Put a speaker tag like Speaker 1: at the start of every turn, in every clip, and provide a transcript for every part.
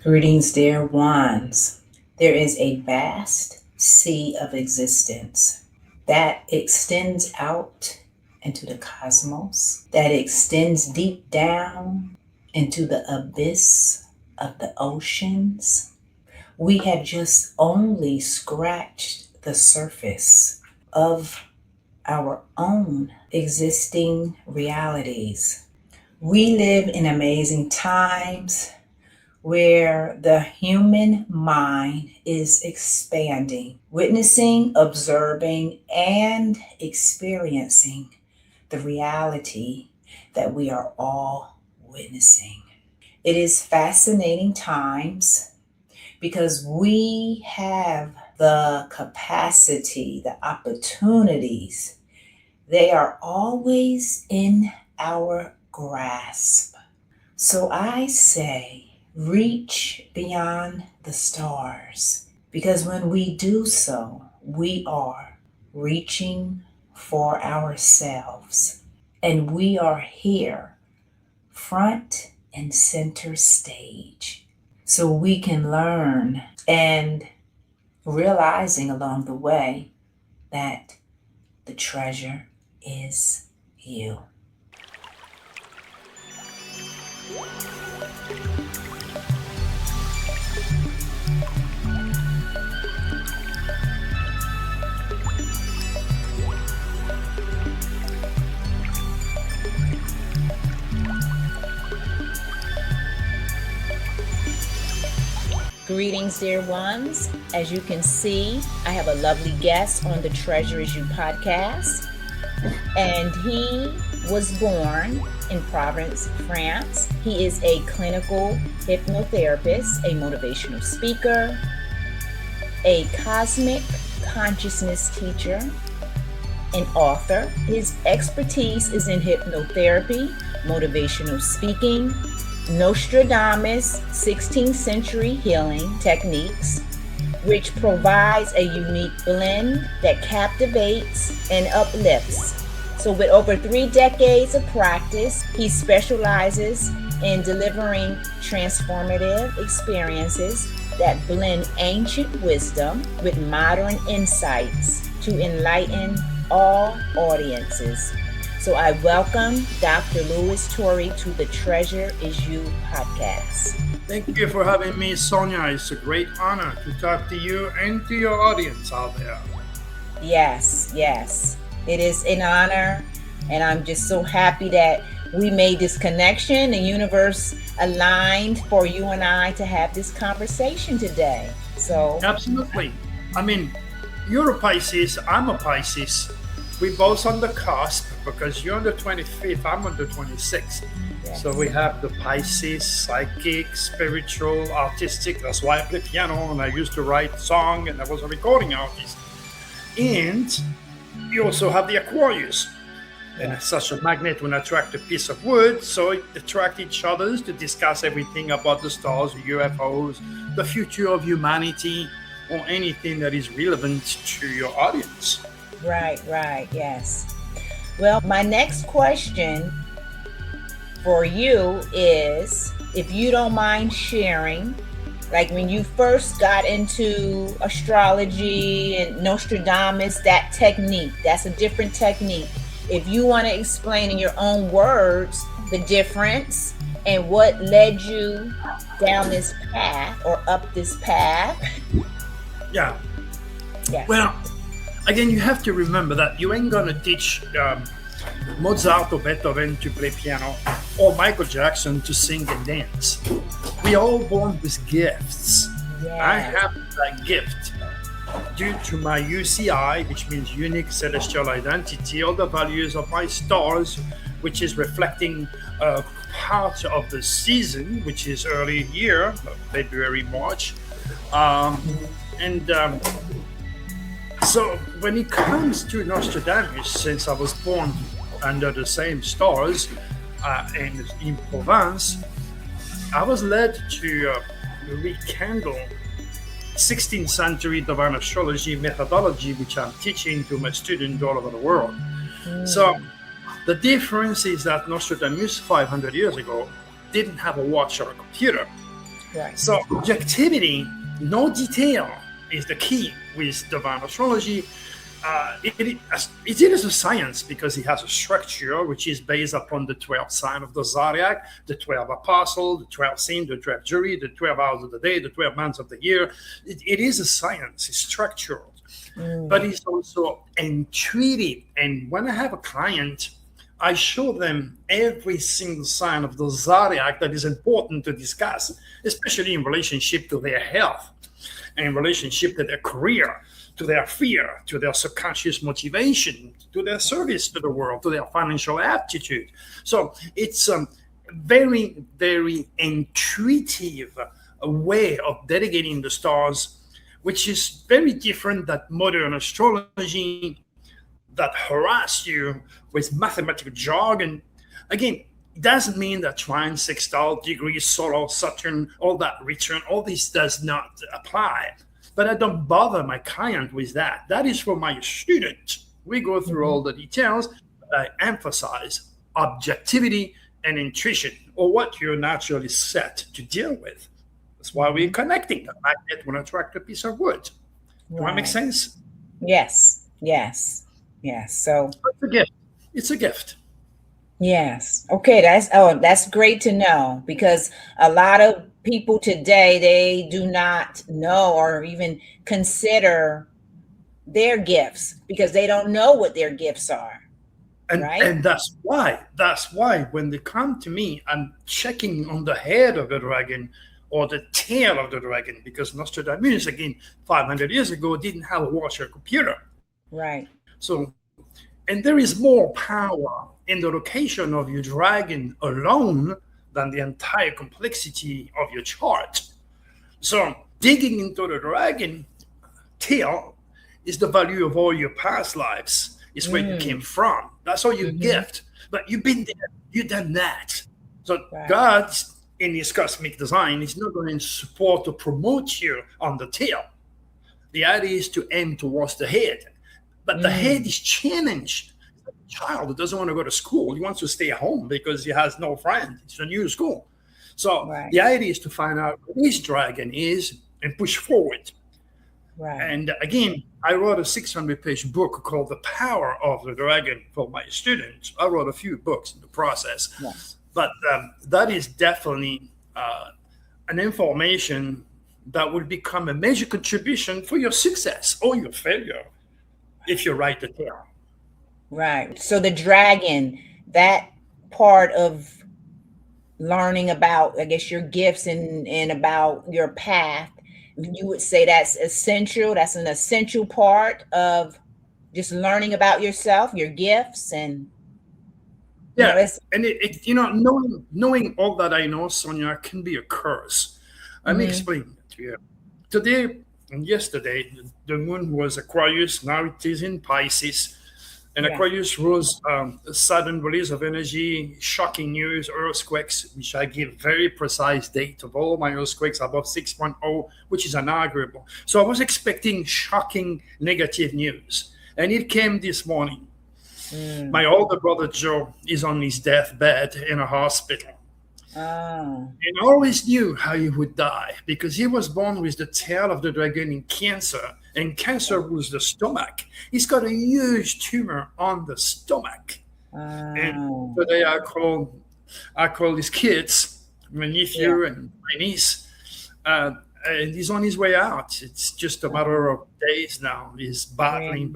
Speaker 1: Greetings, dear ones. There is a vast sea of existence that extends out into the cosmos, that extends deep down into the abyss of the oceans. We have just only scratched the surface of our own existing realities. We live in amazing times where the human mind is expanding, witnessing, observing, and experiencing the reality that we are all witnessing. It is fascinating times because we have the capacity, the opportunities. They are always in our grasp. So I say, reach beyond the stars, because when we do so, we are reaching for ourselves, and we are here, front and center stage, so we can learn and realizing along the way that the treasure is you. Greetings, dear ones. As you can see, I have a lovely guest on the Treasure Is You podcast. And he was born in Provence, France. He is a clinical hypnotherapist, a motivational speaker, a cosmic consciousness teacher, an author. His expertise is in hypnotherapy, motivational speaking, Nostradamus 16th century healing techniques, which provides a unique blend that captivates and uplifts. So with over 3 decades of practice, he specializes in delivering transformative experiences that blend ancient wisdom with modern insights to enlighten all audiences. So I welcome Dr. Turi to the Treasure Is You podcast.
Speaker 2: Thank you for having me, Sonia. It's a great honor to talk to you and to your audience out there.
Speaker 1: Yes. It is an honor, and I'm just so happy that we made this connection. The universe aligned for you and I to have this conversation today. So
Speaker 2: absolutely. I mean, you're a Pisces, I'm a Pisces. We both on the cusp because you're on the 25th, I'm on the 26th. Yes. So we have the Pisces, psychic, spiritual, artistic. That's why I play piano and I used to write song and I was a recording artist. And you also have the Aquarius. And it's such a magnet will attract a piece of wood. So it attract each other to discuss everything about the stars, the UFOs, the future of humanity, or anything that is relevant to your audience.
Speaker 1: Right, yes. Well, my next question for you is, if you don't mind sharing, like when you first got into astrology and Nostradamus, that technique, that's a different technique. If you want to explain in your own words the difference and what led you down this path or up this path.
Speaker 2: Yeah.
Speaker 1: Yes.
Speaker 2: Well, again, you have to remember that you ain't gonna teach Mozart or Beethoven to play piano or Michael Jackson to sing and dance. We are all born with gifts.
Speaker 1: Yes.
Speaker 2: I have that gift due to my UCI, which means unique celestial identity, all the values of my stars, which is reflecting part of the season, which is early year, February, March. So when it comes to Nostradamus, since I was born under the same stars and in Provence, I was led to rekindle 16th century divine astrology methodology, which I'm teaching to my students all over the world. So the difference is that Nostradamus 500 years ago didn't have a watch or a computer.
Speaker 1: Right.
Speaker 2: So objectivity, no detail is the key with divine astrology. It is a science because it has a structure which is based upon the 12 sign of the zodiac, the 12 apostles, the 12 saints, the 12 jury, the 12 hours of the day, the 12 months of the year. It is a science, it's structural, but it's also intuitive. And when I have a client, I show them every single sign of the zodiac that is important to discuss, especially in relationship to their health, and in relationship to their career, to their fear, to their subconscious motivation, to their service to the world, to their financial aptitude. So it's a very, very intuitive way of delegating the stars, which is very different than modern astrology that harass you with mathematical jargon. Again, it doesn't mean that trine, sextile, degree, solar, Saturn, all that return, all this does not apply. But I don't bother my client with that. That is for my student. We go through all the details, but I emphasize objectivity and intuition, or what you're naturally set to deal with. That's why we're connecting. The magnet will attract a piece of wood. Do that make sense?
Speaker 1: Yes, yes, yes. So
Speaker 2: it's a gift. It's a gift.
Speaker 1: Yes. Okay. That's great to know, because a lot of people today, they do not know or even consider their gifts because they don't know what their gifts are.
Speaker 2: And,
Speaker 1: right?
Speaker 2: And that's why when they come to me, I'm checking on the head of the dragon or the tail of the dragon, because Nostradamus, again, 500 years ago, didn't have a washer computer.
Speaker 1: Right.
Speaker 2: So, and there is more power in the location of your dragon alone than the entire complexity of your chart. So digging into the dragon tail is the value of all your past lives. It's where you came from. That's all your gift. But you've been there. You've done that. So God, in his cosmic design, is not going to support or promote you on the tail. The idea is to aim towards the head. But the head is challenged. Child who doesn't want to go to school. He wants to stay home because he has no friend. It's a new school. So the idea is to find out what his dragon is and push forward.
Speaker 1: Right.
Speaker 2: And again, I wrote a 600-page book called The Power of the Dragon for my students. I wrote a few books in the process.
Speaker 1: Yes.
Speaker 2: But that is definitely an information that will become a major contribution for your success or your failure if you write the tale.
Speaker 1: Right. So the dragon, that part of learning about, I guess, your gifts and about your path, you would say that's essential. That's an essential part of just learning about yourself, your gifts, and
Speaker 2: knowing all that I know, Sonia, can be a curse. Let me explain it to you. Today and yesterday, the moon was Aquarius. Now it is in Pisces. And Aquarius was a sudden release of energy, shocking news, earthquakes, which I give very precise date of all my earthquakes above 6.0, which is unarguable. So I was expecting shocking negative news. And it came this morning. My older brother, Joe, is on his deathbed in a hospital.
Speaker 1: Oh.
Speaker 2: And I always knew how he would die because he was born with the tail of the dragon in Cancer. And Cancer rules the stomach. He's got a huge tumor on the stomach. And today I call his kids, my nephew and my niece, and he's on his way out. It's just a matter of days now. He's battling,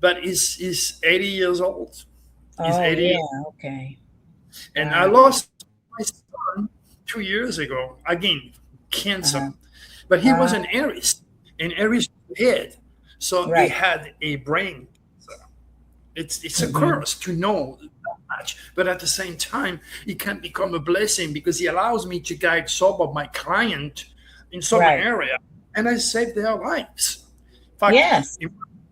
Speaker 2: but he's 80 years old. He's 80 years old.
Speaker 1: Okay.
Speaker 2: And I lost my son 2 years ago, again, cancer. But he was an Aries. And Aries head, so they had a brain. So it's a curse to know that much, but at the same time, it can become a blessing because he allows me to guide some of my client in some area, and I save their lives. In fact,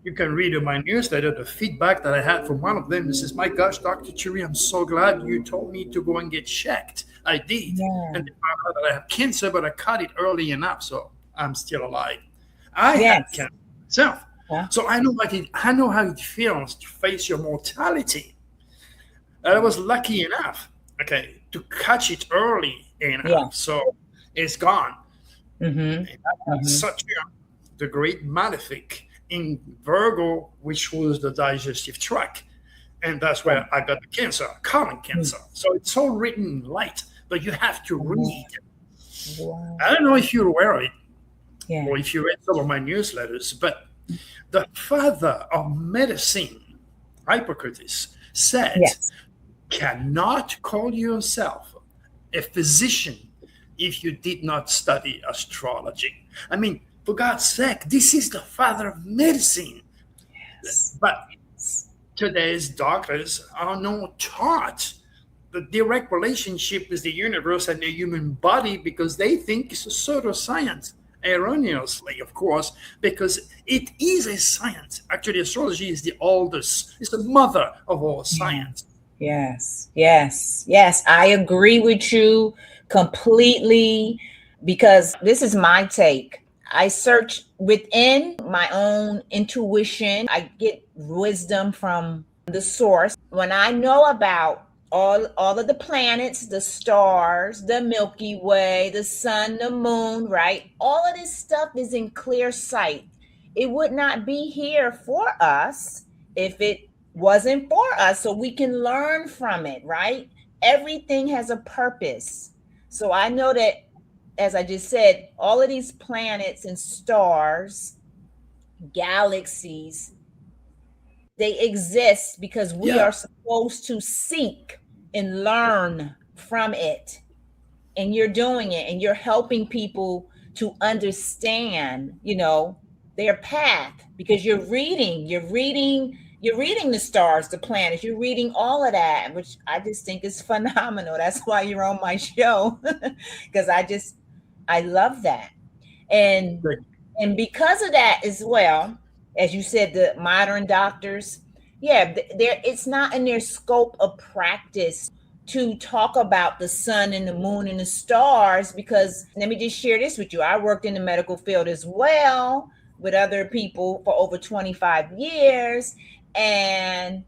Speaker 2: you can read in my newsletter the feedback that I had from one of them. This is, my gosh, Dr. Turi, I'm so glad you told me to go and get checked. I did, and they found out that I have cancer, but I caught it early enough, so I'm still alive. I had cancer myself, so I know how it feels to face your mortality. I was lucky enough, to catch it early enough. So is gone.
Speaker 1: Mm-hmm.
Speaker 2: And I had
Speaker 1: Mm-hmm.
Speaker 2: such the great malefic in Virgo, which was the digestive tract. And that's where I got the cancer, colon cancer. So it's all written in light, but you have to
Speaker 1: Wow.
Speaker 2: read.
Speaker 1: Wow.
Speaker 2: I don't know if you're aware of it
Speaker 1: Yeah.
Speaker 2: or if you read some of my newsletters, but the father of medicine, Hippocrates, said,
Speaker 1: Yes.
Speaker 2: cannot call yourself a physician if you did not study astrology. I mean, for God's sake, this is the father of medicine.
Speaker 1: Yes.
Speaker 2: But today's doctors are not taught the direct relationship with the universe and the human body because they think it's a pseudoscience. Erroneously, of course, because it is a science. Actually, astrology is the oldest, it's the mother of all
Speaker 1: Yeah.
Speaker 2: science.
Speaker 1: Yes. Yes. Yes. I agree with you completely because this is my take. I search within my own intuition. I get wisdom from the source. When I know about all of the planets, the stars, the Milky Way, the sun, the moon, right? All of this stuff is in clear sight. It would not be here for us if it wasn't for us, so we can learn from it, right? Everything has a purpose. So I know that, as I just said, all of these planets and stars, galaxies, they exist because we
Speaker 2: Yeah,
Speaker 1: are supposed to seek and learn from it. And you're doing it and you're helping people to understand, their path because you're reading the stars, the planets, you're reading all of that, which I just think is phenomenal. That's why you're on my show because I love that. And
Speaker 2: the-
Speaker 1: and because of that as well, as you said, the modern doctors, yeah, there it's not in their scope of practice to talk about the sun and the moon and the stars because let me just share this with you. I worked in the medical field as well with other people for over 25 years, and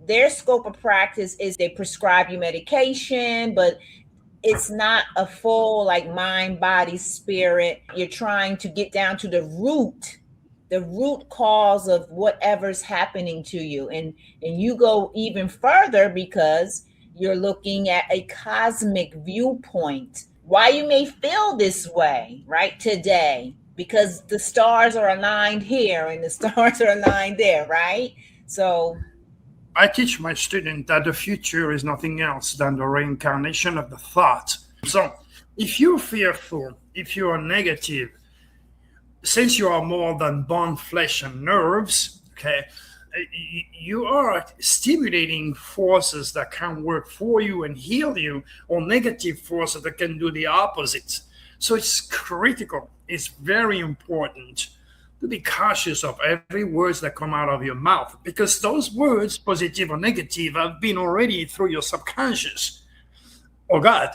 Speaker 1: their scope of practice is they prescribe you medication, but it's not a full like mind, body, spirit. You're trying to get down to the root cause of whatever's happening to you. And you go even further because you're looking at a cosmic viewpoint. Why you may feel this way, right? Today, because the stars are aligned here and the stars are aligned there, right? So,
Speaker 2: I teach my student that the future is nothing else than the reincarnation of the thought. So, if you're fearful, if you are negative, since you are more than bone, flesh, and nerves, okay, you are stimulating forces that can work for you and heal you, or negative forces that can do the opposite. So it's critical. It's very important to be cautious of every words that come out of your mouth because those words, positive or negative, have been already through your subconscious or God.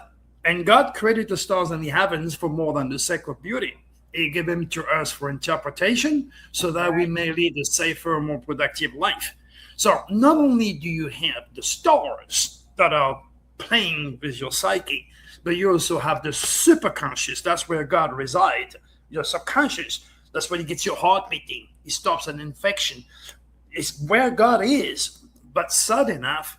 Speaker 2: And God created the stars and the heavens for more than the sake of beauty. He gave them to us for interpretation so that we
Speaker 1: right.
Speaker 2: may lead a safer, more productive life. So not only do you have the stars that are playing with your psyche, but you also have the superconscious. That's where God resides. Your subconscious. That's where He gets your heart beating. He stops an infection. It's where God is. But sad enough,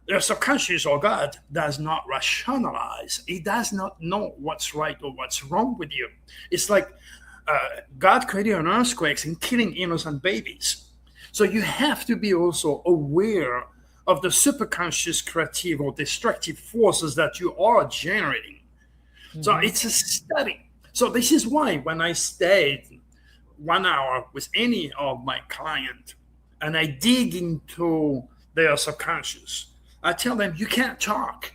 Speaker 2: your subconscious or God does not rationalize. He does not know what's right or what's wrong with you. It's like God created an earthquake and killing innocent babies. So you have to be also aware of the superconscious creative or destructive forces that you are generating. So
Speaker 1: Mm-hmm.
Speaker 2: it's a study. So this is why when I stayed 1 hour with any of my client and I dig into their subconscious, I tell them you can't talk.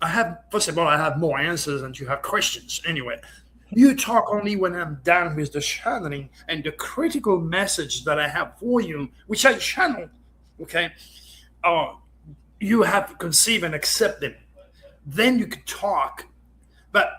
Speaker 2: I have first of all I have more answers and you have questions. Anyway, you talk only when I'm done with the channeling and the critical message that I have for you, which I channel. Okay, uh, you have to conceive and accept them. Then you can talk. But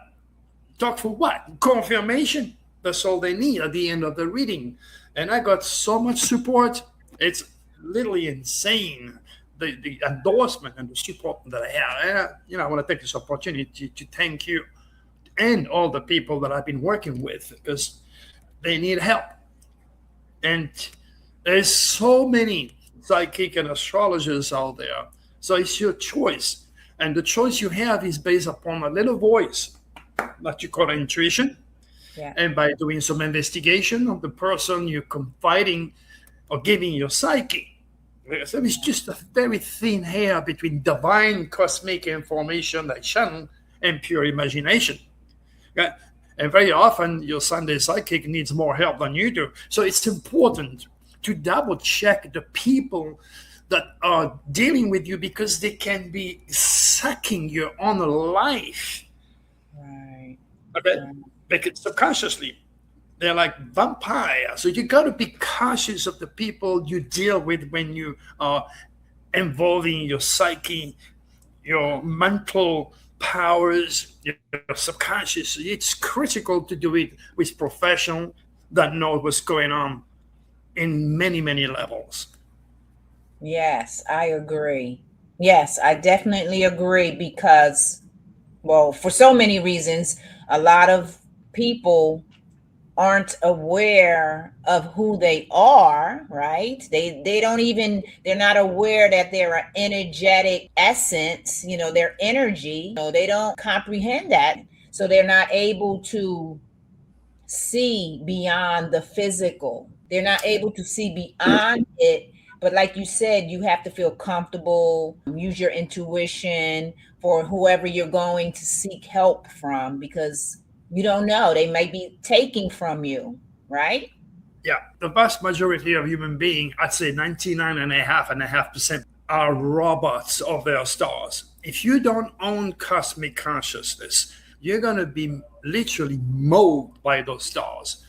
Speaker 2: talk for what? Confirmation. That's all they need at the end of the reading. And I got so much support. It's literally insane. The endorsement and the support that I have. And, I want to take this opportunity to thank you, and all the people that I've been working with, because they need help. And there's so many psychic and astrologers out there. So it's your choice. And the choice you have is based upon a little voice that you call intuition.
Speaker 1: Yeah.
Speaker 2: And by doing some investigation of the person you're confiding or giving your psyche. So it's just a very thin hair between divine cosmic information like channel and pure imagination. Okay? And very often your Sunday psychic needs more help than you do. So it's important to double check the people that are dealing with you, because they can be sucking your own life.
Speaker 1: Right.
Speaker 2: Okay? Because subconsciously, they're like vampires. So you got to be cautious of the people you deal with when you are involving your psyche, your mental powers, your subconscious. It's critical to do it with professionals that know what's going on in many, many levels.
Speaker 1: Yes, I agree. Yes, I definitely agree because, well, for so many reasons, a lot of people aren't aware of who they are, right? They don't even, they're not aware that they're an energetic essence, their energy. They don't comprehend that. So they're not able to see beyond the physical. They're not able to see beyond it. But like you said, you have to feel comfortable, use your intuition for whoever you're going to seek help from, because you don't know. They might be taking from you, right?
Speaker 2: Yeah, the vast majority of human beings, I'd say 99.5%, are robots of their stars. If you don't own cosmic consciousness, you're going to be literally mowed by those stars.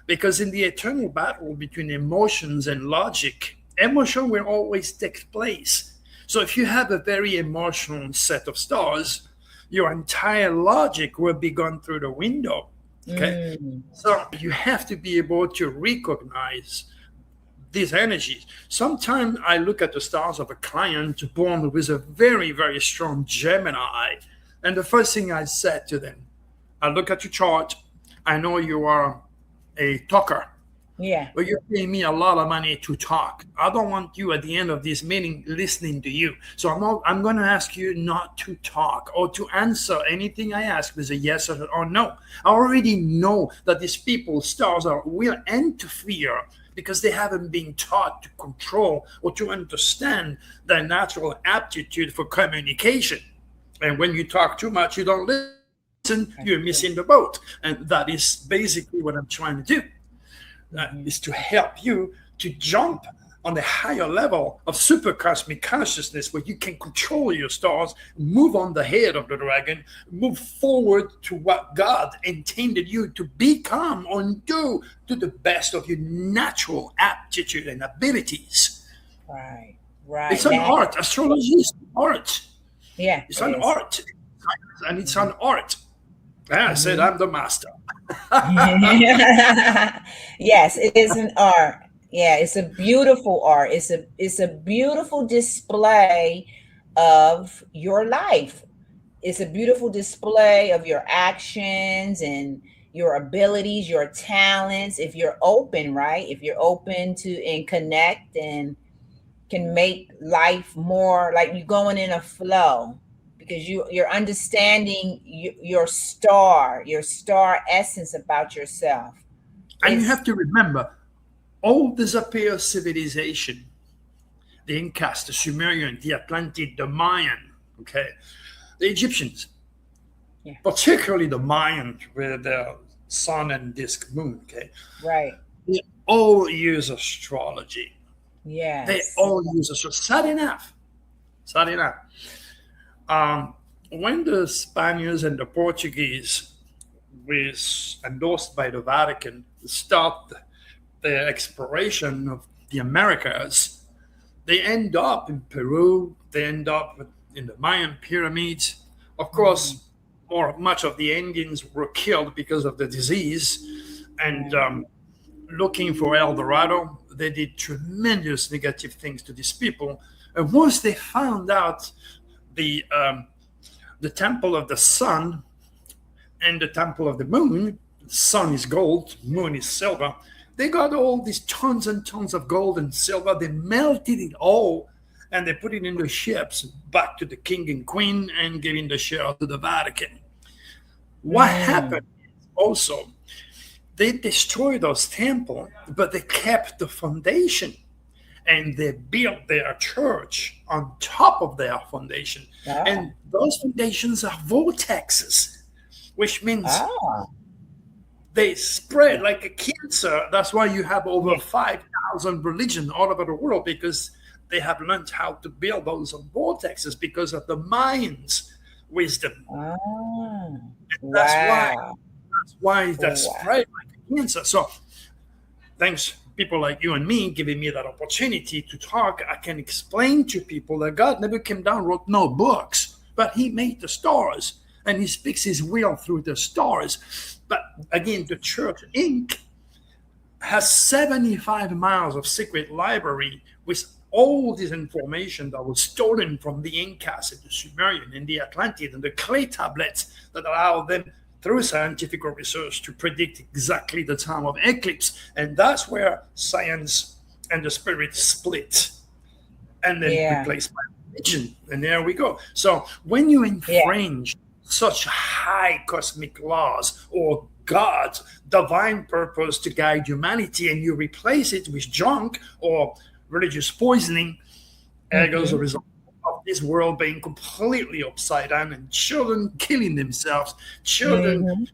Speaker 2: Because in the eternal battle between emotions and logic, emotion will always take place. So if you have a very emotional set of stars, your entire logic will be gone through the window. Okay. So you have to be able to recognize these energies. Sometimes I look at the stars of a client born with a very, very strong Gemini, and the first thing I said to them, I look at your chart, I know you are a talker.
Speaker 1: Yeah.
Speaker 2: But you're paying me a lot of money to talk. I don't want you at the end of this meeting listening to you. So I'm going to ask you not to talk or to answer anything I ask with a yes or no. I already know that these people's stars will interfere because they haven't been taught to control or to understand their natural aptitude for communication. And when you talk too much, you don't listen, you're missing the boat. And that is basically what I'm trying to do. Is to help you to jump on the higher level of super cosmic consciousness, where you can control your stars, move on the head of the dragon, move forward to what God intended you to become or do to the best of your natural aptitude and abilities.
Speaker 1: Right.
Speaker 2: It's an art. Astrology is an art.
Speaker 1: Yeah.
Speaker 2: It's an art. And it's an art. I said I'm the master.
Speaker 1: Yes, it is an art. Yeah, it's a beautiful art. It's a beautiful display of your life. It's a beautiful display of your actions and your abilities, your talents. If you're open, right? If you're open to and connect and can make life more like you going in a flow. Because you're understanding your star essence about yourself.
Speaker 2: And you have to remember, all disappeared civilization, the Incas, the Sumerian, the Atlantid, the Mayan, okay, the Egyptians, particularly the Mayan with their sun and disk moon, okay,
Speaker 1: right,
Speaker 2: they all use astrology.
Speaker 1: Yeah,
Speaker 2: they all use astrology. Sad enough. When the Spaniards and the Portuguese, endorsed by the Vatican, start the exploration of the Americas, they end up in Peru, they end up in the Mayan pyramids. Of course, much of the Indians were killed because of the disease, and looking for El Dorado, they did tremendous negative things to these people. And once they found out the temple of the sun and the temple of the moon. Sun is gold, moon is silver. They got all these tons and tons of gold and silver. They melted it all and they put it in the ships back to the king and queen and giving the share to the Vatican. What happened also, they destroyed those temples, but they kept the foundation and they built their church on top of their foundation.
Speaker 1: Ah.
Speaker 2: And those foundations are vortexes, which means they spread like a cancer. That's why you have over 5,000 religions all over the world, because they have learned how to build those vortexes because of the mind's wisdom. That's why that spread like a cancer. So thanks people like you and me giving me that opportunity to talk, I can explain to people that God never came down, wrote no books, but he made the stars and he speaks his will through the stars. But again, the Church Inc. has 75 miles of secret library with all this information that was stolen from the Incas and the Sumerian and the Atlantid and the clay tablets that allow them through scientific research to predict exactly the time of eclipse. And that's where science and the spirit split and then replaced by religion. And there we go. So when you infringe such high cosmic laws or God's divine purpose to guide humanity and you replace it with junk or religious poisoning, as a result of this world being completely upside down and children killing themselves, children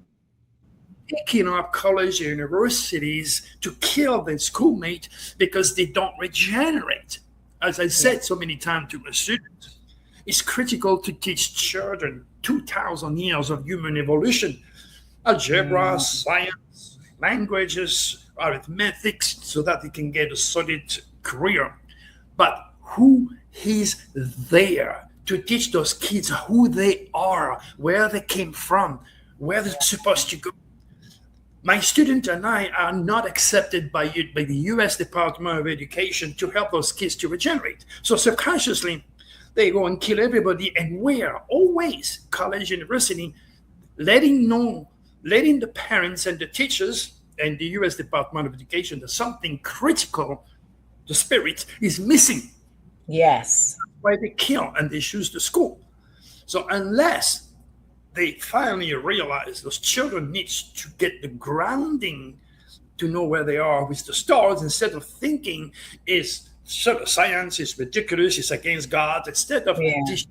Speaker 2: picking up college universities to kill their schoolmate because they don't regenerate. As I said so many times to my students, it's critical to teach children 2,000 years of human evolution, algebra, science, languages, arithmetic, so that they can get a solid career. But who is there to teach those kids who they are, where they came from, where they're supposed to go? My student and I are not accepted by the U.S. Department of Education to help those kids to regenerate. So subconsciously, they go and kill everybody. And where? Always college, university, letting the parents and the teachers and the U.S. Department of Education that something critical, the spirit, is missing.
Speaker 1: Yes.
Speaker 2: That's why they kill and they choose the school. So unless they finally realize those children need to get the grounding to know where they are with the stars, instead of thinking is science is ridiculous, it's against God, instead of this,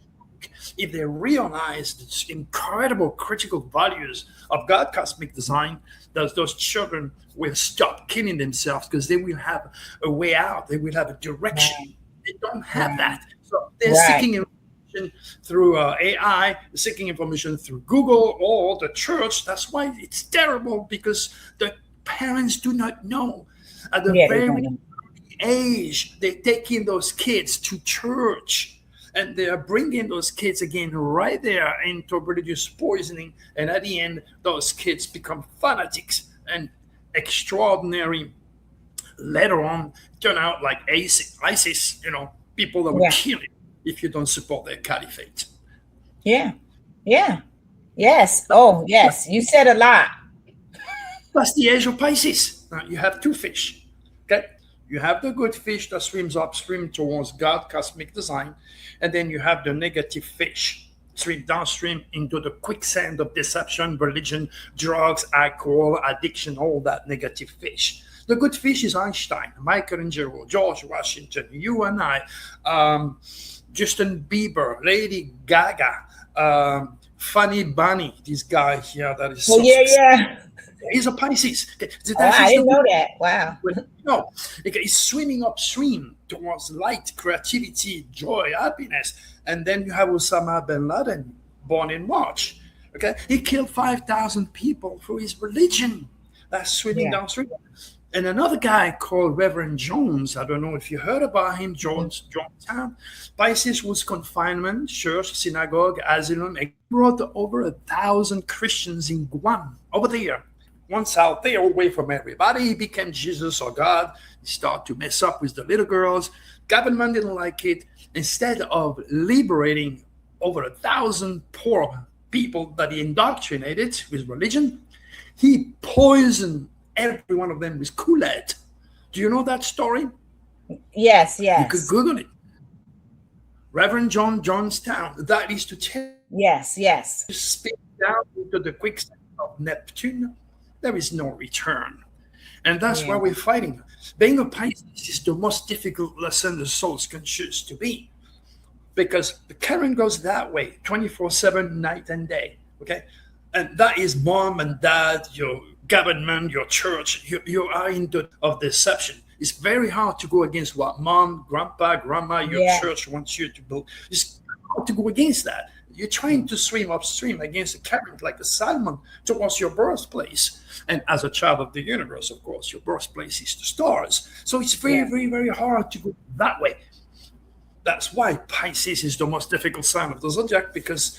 Speaker 2: if they realize the incredible critical values of God cosmic design, those children will stop killing themselves because they will have a way out, they will have a direction. They don't have that. So they're seeking information through AI, seeking information through Google or the church. That's why it's terrible, because the parents do not know. At the very early age, they're taking those kids to church and they are bringing those kids again right there into religious poisoning. And at the end, those kids become fanatics and extraordinary. Later on, turn out like ISIS, people that will kill you if you don't support their caliphate.
Speaker 1: Yes. Oh, yes. You said a lot.
Speaker 2: That's the age of Pisces. Now, you have two fish. Okay, you have the good fish that swims upstream towards God, cosmic design, and then you have the negative fish swim downstream into the quicksand of deception, religion, drugs, alcohol, addiction, all that negative fish. The good fish is Einstein, Michelangelo, George Washington, you and I, Justin Bieber, Lady Gaga, Funny Bunny, this guy here that is so he's a Pisces.
Speaker 1: I didn't know that. Wow.
Speaker 2: No, he's swimming upstream towards light, creativity, joy, happiness. And then you have Osama bin Laden, born in March. Okay, he killed 5,000 people for his religion. That's swimming downstream. And another guy called Reverend Jones, I don't know if you heard about him, Jonestown. Pisces was confinement, church, synagogue, asylum. He brought over 1,000 Christians in Guam, over there. Once out there, away from everybody, he became Jesus or God. He started to mess up with the little girls. Government didn't like it. Instead of liberating over 1,000 poor people that he indoctrinated with religion, he poisoned every one of them with Kool-Aid. Do you know that story?
Speaker 1: Yes,
Speaker 2: You could
Speaker 1: yes,
Speaker 2: Google it. Reverend John Johnstown. That is to tell
Speaker 1: yes, yes.
Speaker 2: you, spin down into the quicksand of Neptune, there is no return. And that's why
Speaker 1: Yeah,
Speaker 2: we're fighting. Being a Pisces is the most difficult lesson the souls can choose to be, because the current goes that way 24/7, night and day. Okay. And that is mom and dad, your government, your church. You are into of deception. It's very hard to go against what mom, grandpa, grandma, your
Speaker 1: yeah,
Speaker 2: church wants you to build. It's hard to go against that. You're trying to swim upstream against the current like a salmon towards your birthplace. And as a child of the universe, of course, your birthplace is the stars. So it's very,
Speaker 1: yeah.
Speaker 2: very, very hard to go that way. That's why Pisces is the most difficult sign of the zodiac, because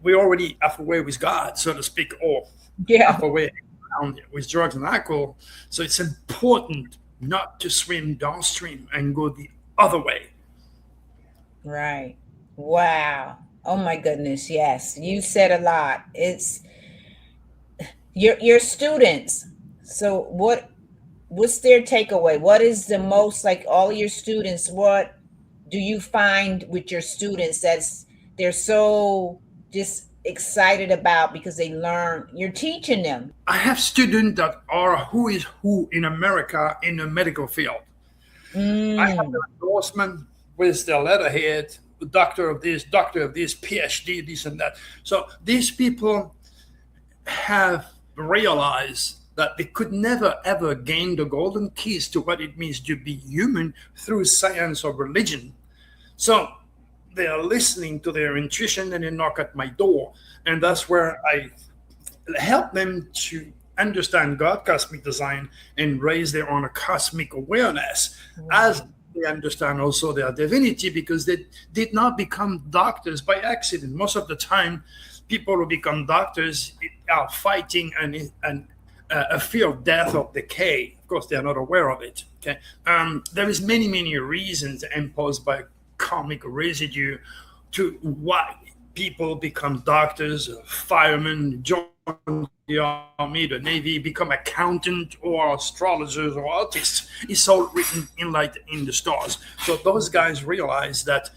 Speaker 2: we already halfway with God, so to speak, or
Speaker 1: Yeah.
Speaker 2: halfway with drugs and alcohol. So it's important not to swim downstream and go the other way.
Speaker 1: Right. Wow. Oh my goodness. Yes. You said a lot. It's your students. So what's their takeaway? What is the most, like, all your students, what do you find with your students that's they're so just excited about because they learn you're teaching them?
Speaker 2: I have students that are who is who in America in the medical field. I have
Speaker 1: Mm,
Speaker 2: an endorsement with their letterhead, doctor of this, PhD, this and that. So these people have realized that they could never ever gain the golden keys to what it means to be human through science or religion. So they are listening to their intuition and they knock at my door. And that's where I help them to understand God, cosmic design, and raise their own cosmic awareness as
Speaker 1: right.
Speaker 2: they understand also their divinity, because they did not become doctors by accident. Most of the time, people who become doctors are fighting a fear of death or decay. Of course, they are not aware of it. Okay, there is many reasons imposed by karmic residue to why people become doctors, firemen, join the army, the navy, become accountant or astrologers or artists. It's all written in light in the stars. So those guys realize that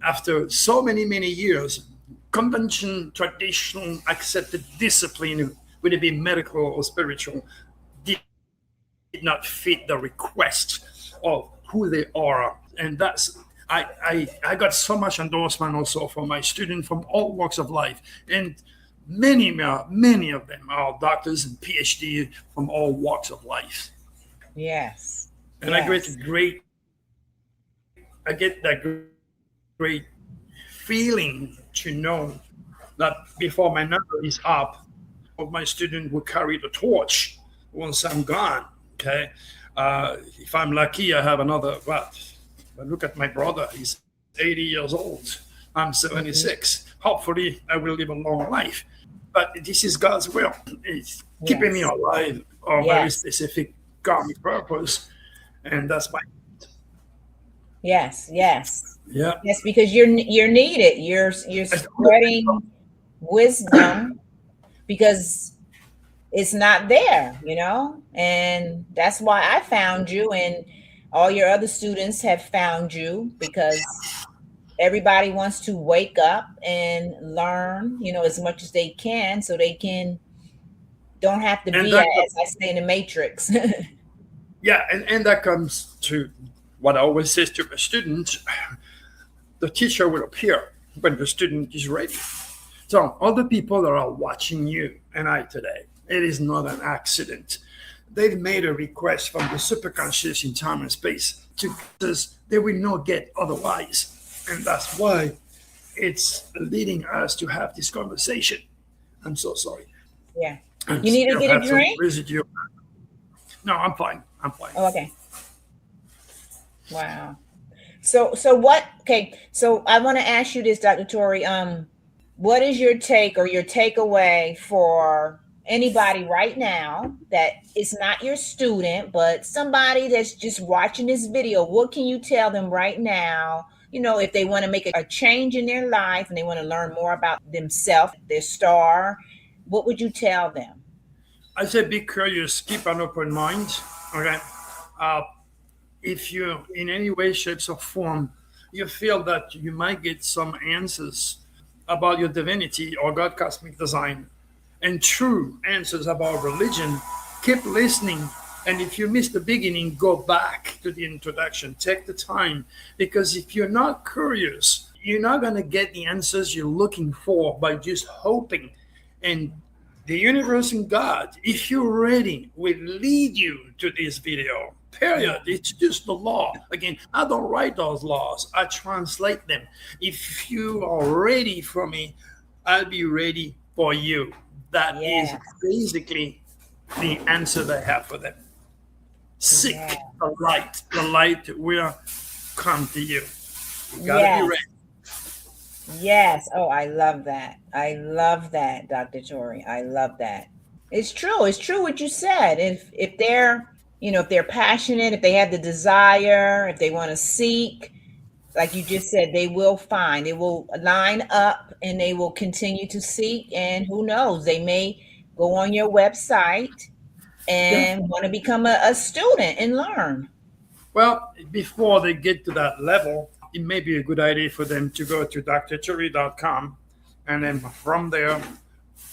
Speaker 2: after so many years, convention, traditional, accepted discipline, whether it be medical or spiritual, did not fit the request of who they are. And that's I got so much endorsement also from my students from all walks of life, and many of them are doctors and PhD from all walks of life.
Speaker 1: Yes.
Speaker 2: And
Speaker 1: Yes.
Speaker 2: I get that great feeling to know that before my number is up, of my student will carry the torch once I'm gone. Okay, if I'm lucky, I have another. What? But look at my brother; he's 80 years old. I'm
Speaker 1: Mhm.
Speaker 2: 76. Hopefully, I will live a long life. But this is God's will. It's keeping me
Speaker 1: Yes.
Speaker 2: alive for a very
Speaker 1: Yes.
Speaker 2: specific karmic purpose, and that's my
Speaker 1: Yes. Yes.
Speaker 2: yeah.
Speaker 1: Yes, because you're needed. You're spreading wisdom because it's not there, and that's why I found you, and all your other students have found you, because everybody wants to wake up and learn, as much as they can, so they can don't have to
Speaker 2: And
Speaker 1: be,
Speaker 2: that
Speaker 1: as I say, in the matrix.
Speaker 2: yeah, and that comes to what I always say to my students: the teacher will appear when the student is ready. So all the people that are watching you and I today, it is not an accident. They've made a request from the superconscious in time and space to us they will not get otherwise. And that's why it's leading us to have this conversation. I'm so sorry.
Speaker 1: Yeah.
Speaker 2: I
Speaker 1: You need to
Speaker 2: still
Speaker 1: get a
Speaker 2: have some
Speaker 1: drink?
Speaker 2: residue. No, I'm fine. I'm fine.
Speaker 1: Oh, okay. Wow. So what, okay, so I want to ask you this, Dr. Tori. What is your take or your takeaway for anybody right now that is not your student, but somebody that's just watching this video? What can you tell them right now if they want to make a change in their life and they want to learn more about themselves, their star, what would you tell them?
Speaker 2: I say be curious, keep an open mind. Okay. Uh, if you, in any way, shapes, or form, you feel that you might get some answers about your divinity or God cosmic design and true answers about religion, keep listening. And if you miss the beginning, go back to the introduction. Take the time. Because if you're not curious, you're not going to get the answers you're looking for by just hoping. And the universe and God, if you're ready, will lead you to this video. Period. It's just the law. Again, I don't write those laws. I translate them. If you are ready for me, I'll be ready for you. That is basically the answer they have for them. Seek the light. The light will come to you. You gotta be ready.
Speaker 1: Yes. Oh, I love that. I love that, Dr. Turi. I love that. It's true. It's true what you said. If they're, if they're passionate, if they have the desire, if they want to seek, like you just said, they will find, they will line up and they will continue to seek. And who knows, they may go on your website and want to become a student and learn.
Speaker 2: Well, before they get to that level, it may be a good idea for them to go to drturi.com and then from there,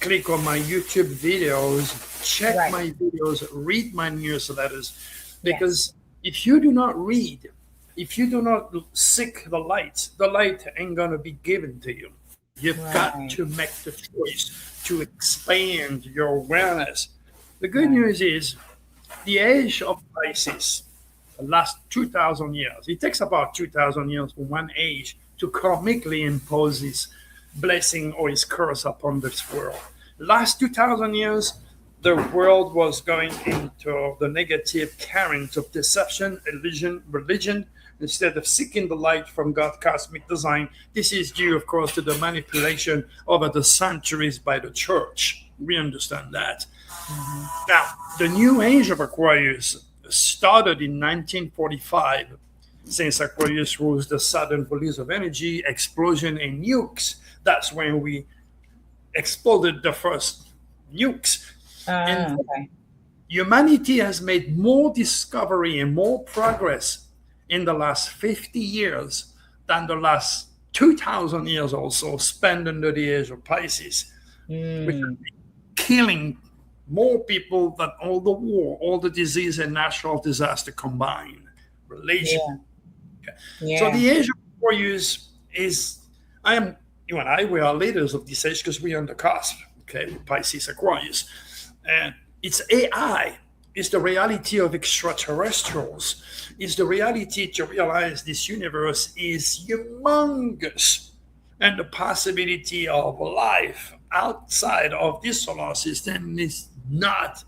Speaker 2: click on my YouTube videos, check my videos, read my newsletters. Because if you do not read, if you do not seek the light ain't going to be given to you. You've got to make the choice to expand your awareness. The good news is the age of Pisces, the last 2,000 years, it takes about 2,000 years for one age to karmically impose his blessing or his curse upon this world. Last 2,000 years, the world was going into the negative current of deception, illusion, religion, instead of seeking the light from God's cosmic design. This is due, of course, to the manipulation over the centuries by the church. We understand that. Now, the new age of Aquarius started in 1945, since Aquarius rules the southern police of energy, explosion, and nukes. That's when we exploded the first nukes. And humanity has made more discovery and more progress in the last 50 years than the last 2,000 years or so spent under the age of Pisces, which is killing more people than all the war, all the disease and natural disaster combined. Religion. So the age of Aquarius is, you and I, we are leaders of this age because we are on the cusp, with Pisces Aquarius. And it's AI. It's the reality of extraterrestrials. It's the reality to realize this universe is humongous. And the possibility of life outside of this solar system is not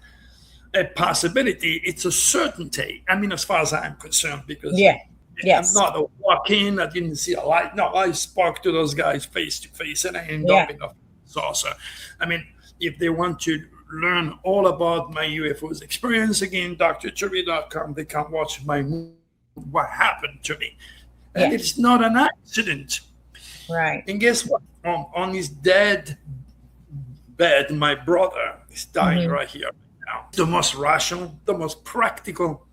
Speaker 2: a possibility. It's a certainty. I mean, as far as I'm concerned, because I'm not a walk-in. I didn't see a light. No, I spoke to those guys face to face and I ended up in a saucer. I mean, if they want to learn all about my UFOs experience, again, drturi.com, they can watch my movie, What Happened to Me. And it's not an accident.
Speaker 1: Right.
Speaker 2: And guess what? On his dead bed, my brother is dying right here now. The most rational, the most practical,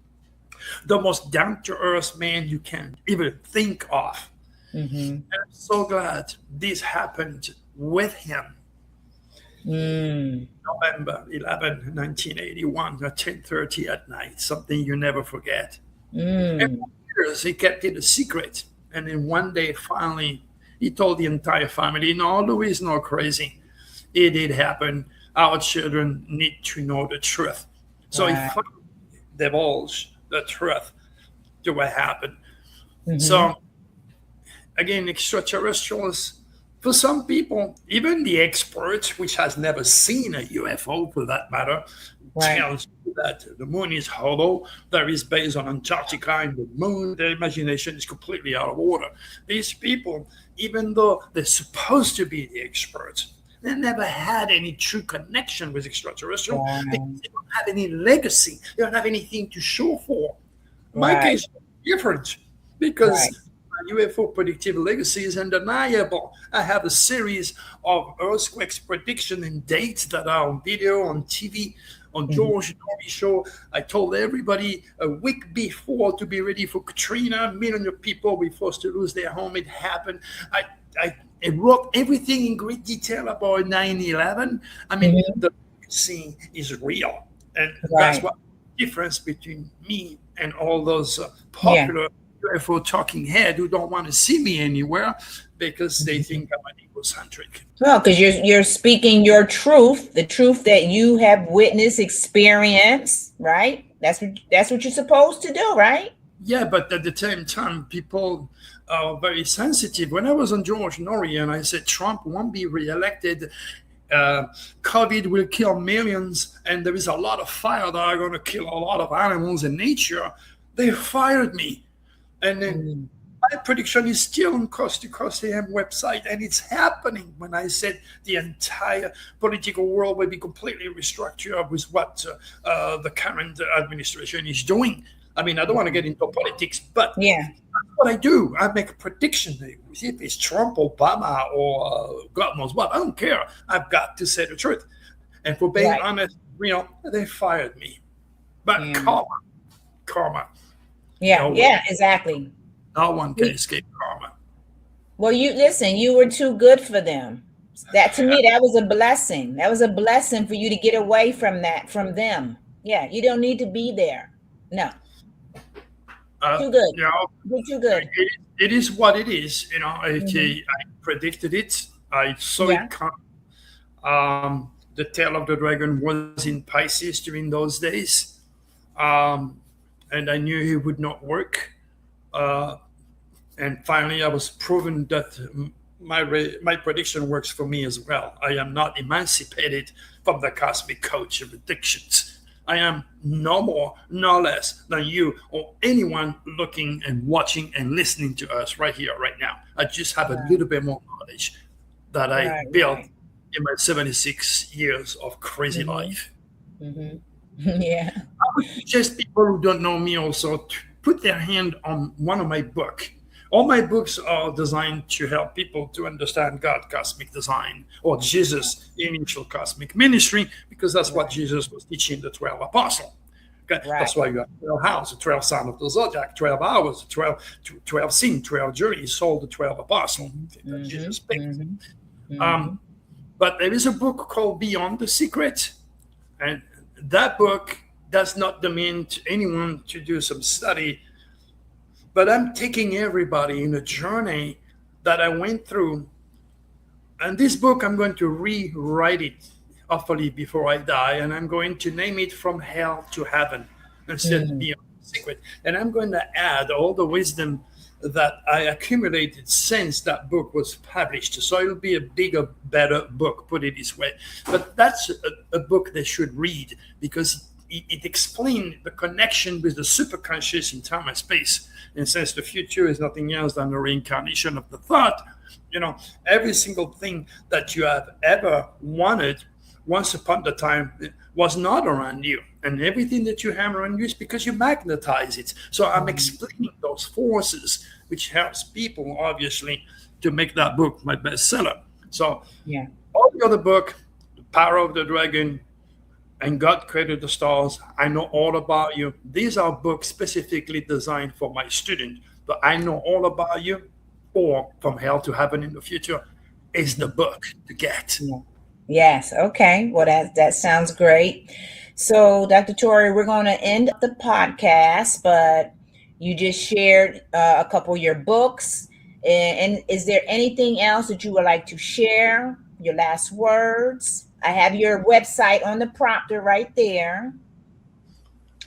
Speaker 2: the most down-to-earth man you can even think of. And I'm so glad this happened with him. November 11, 1981, at 10:30 at night, something you never forget. And for years, he kept it a secret. And then one day, finally, he told the entire family, no, Louis is not crazy. It did happen. Our children need to know the truth. So he finally divulged the truth to what happened. So, again, extraterrestrials, for some people, even the experts, which has never seen a UFO for that matter, tells you that the moon is hollow, that is based on Antarctica and the moon. Their imagination is completely out of order. These people, even though they're supposed to be the experts, they never had any true connection with extraterrestrial because they don't have any legacy. They don't have anything to show for. My case is different because UFO predictive legacy is undeniable. I have a series of earthquakes prediction and dates that are on video, on TV, on George Norby show. I told everybody a week before to be ready for Katrina. Millions of people were forced to lose their home. It happened. I wrote everything in great detail about 9/11. I mean, the scene is real. And that's what the difference between me and all those popular UFO talking head who don't want to see me anywhere because they think I'm an egocentric.
Speaker 1: Well, because you're speaking your truth, the truth that you have witnessed, experienced, right? That's what you're supposed to do, right?
Speaker 2: Yeah, but at the same time, people are very sensitive. When I was on George Norrie and I said Trump won't be reelected, COVID will kill millions, and there is a lot of fire that are going to kill a lot of animals in nature, they fired me. And then my prediction is still on Coast to Coast AM website, and it's happening when I said the entire political world will be completely restructured with what the current administration is doing. I mean, I don't want to get into politics, but that's what I do. I make a prediction. If it's Trump, Obama, or God knows what, I don't care. I've got to say the truth. And for being honest, they fired me. But karma.
Speaker 1: Yeah, exactly.
Speaker 2: No one can escape karma.
Speaker 1: Well, you were too good for them. That, to me, that was a blessing. That was a blessing for you to get away from them. Yeah, you don't need to be there. No. Too good. You're too good.
Speaker 2: It is what it is. I predicted it. I saw it come. The tail of the dragon was in Pisces during those days. And I knew it would not work. And finally, I was proven that my prediction works for me as well. I am not emancipated from the cosmic coach of predictions. I am no more, no less than you or anyone looking and watching and listening to us right here, right now. I just have a little bit more knowledge that I built in my 76 years of crazy life.
Speaker 1: Yeah.
Speaker 2: I would suggest people who don't know me also to put their hand on one of my books. All my books are designed to help people to understand God, cosmic design, or Jesus' initial cosmic ministry, because that's what Jesus was teaching the 12 apostles. Okay? That's why you have 12 houses, 12 signs of the zodiac, 12 hours, 12 scenes, 12 journeys, all the 12 apostles that Jesus picked. But there is a book called Beyond the Secret, and that book does not demand anyone to do some study. But I'm taking everybody in a journey that I went through. And this book, I'm going to rewrite it, hopefully, before I die. And I'm going to name it From Hell to Heaven instead of Beyond the Secret. And I'm going to add all the wisdom that I accumulated since that book was published. So it'll be a bigger, better book, put it this way. But that's a book they should read because it explains the connection with the superconscious in time and space. And since the future is nothing else than a reincarnation of the thought, every single thing that you have ever wanted once upon a time was not around you. And everything that you have around you is because you magnetize it. So I'm explaining those forces, which helps people, obviously, to make that book my bestseller. So all the other book, The Power of the Dragon, and God Created the Stars, I Know All About You. These are books specifically designed for my students. But I Know All About You, or From Hell to Heaven in the Future, is the book to get.
Speaker 1: Yes. Okay. Well, that sounds great. So, Dr. Turi, we're going to end the podcast, but you just shared a couple of your books. And is there anything else that you would like to share? Your last words? I have your website on the prompter right there.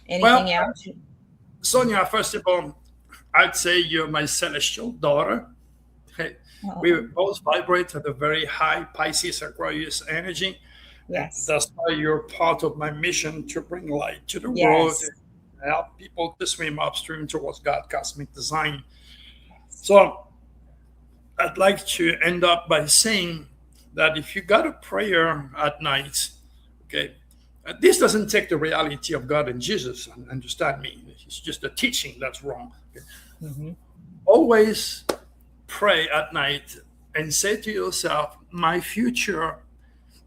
Speaker 1: Anything else?
Speaker 2: Sonia, first of all, I'd say you're my celestial daughter. Okay. We both vibrate at a very high Pisces Aquarius energy.
Speaker 1: Yes.
Speaker 2: That's why you're part of my mission to bring light to the world and help people to swim upstream towards God, cosmic design. So I'd like to end up by saying that if you got a prayer at night, okay, this doesn't take the reality of God and Jesus, understand me. It's just a teaching that's wrong. Okay? Always pray at night and say to yourself, my future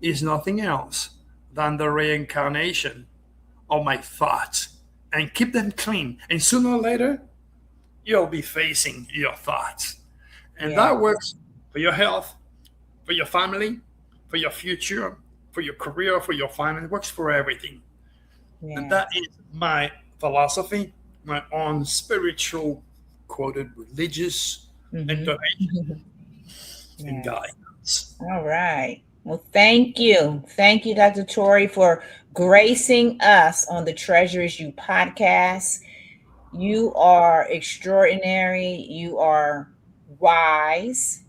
Speaker 2: is nothing else than the reincarnation of my thoughts, and keep them clean. And sooner or later, you'll be facing your thoughts. And
Speaker 1: Yeah.
Speaker 2: that works for your health, for your family, for your future, for your career, for your finance. It works for everything.
Speaker 1: Yeah.
Speaker 2: And that is my philosophy, my own spiritual, quoted religious intervention and
Speaker 1: Yes.
Speaker 2: guidance.
Speaker 1: All right. Well, thank you. Thank you, Dr. Turi, for gracing us on the Treasures You podcast. You are extraordinary. You are wise.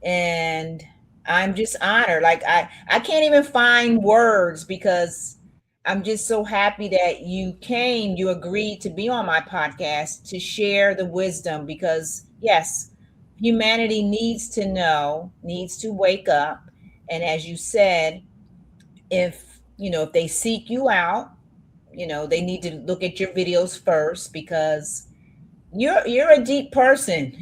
Speaker 1: And I'm just honored. Like I can't even find words because I'm just so happy that you came, you agreed to be on my podcast to share the wisdom because yes, humanity needs to know, needs to wake up. And as you said, if they seek you out, they need to look at your videos first because you're a deep person.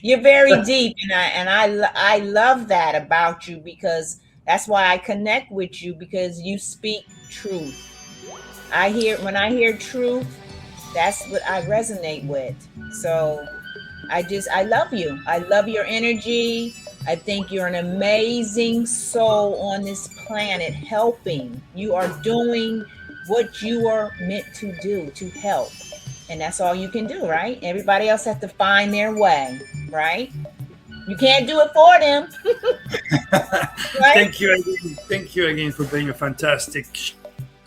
Speaker 1: You're very deep, and I love that about you because that's why I connect with you because you speak truth. When I hear truth, that's what I resonate with. So I love you. I love your energy. I think you're an amazing soul on this planet helping. You are doing what you are meant to do, to help. And that's all you can do, right? Everybody else has to find their way, right? You can't do it for them. Right?
Speaker 2: Thank you again. Thank you again for being a fantastic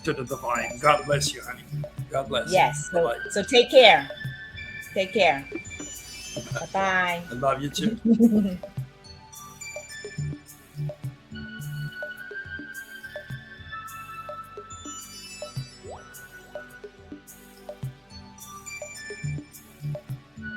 Speaker 2: to the divine. God bless you, honey. God bless.
Speaker 1: Yes.
Speaker 2: Bye-bye.
Speaker 1: So take care. Take care. Bye-bye.
Speaker 2: I love you too.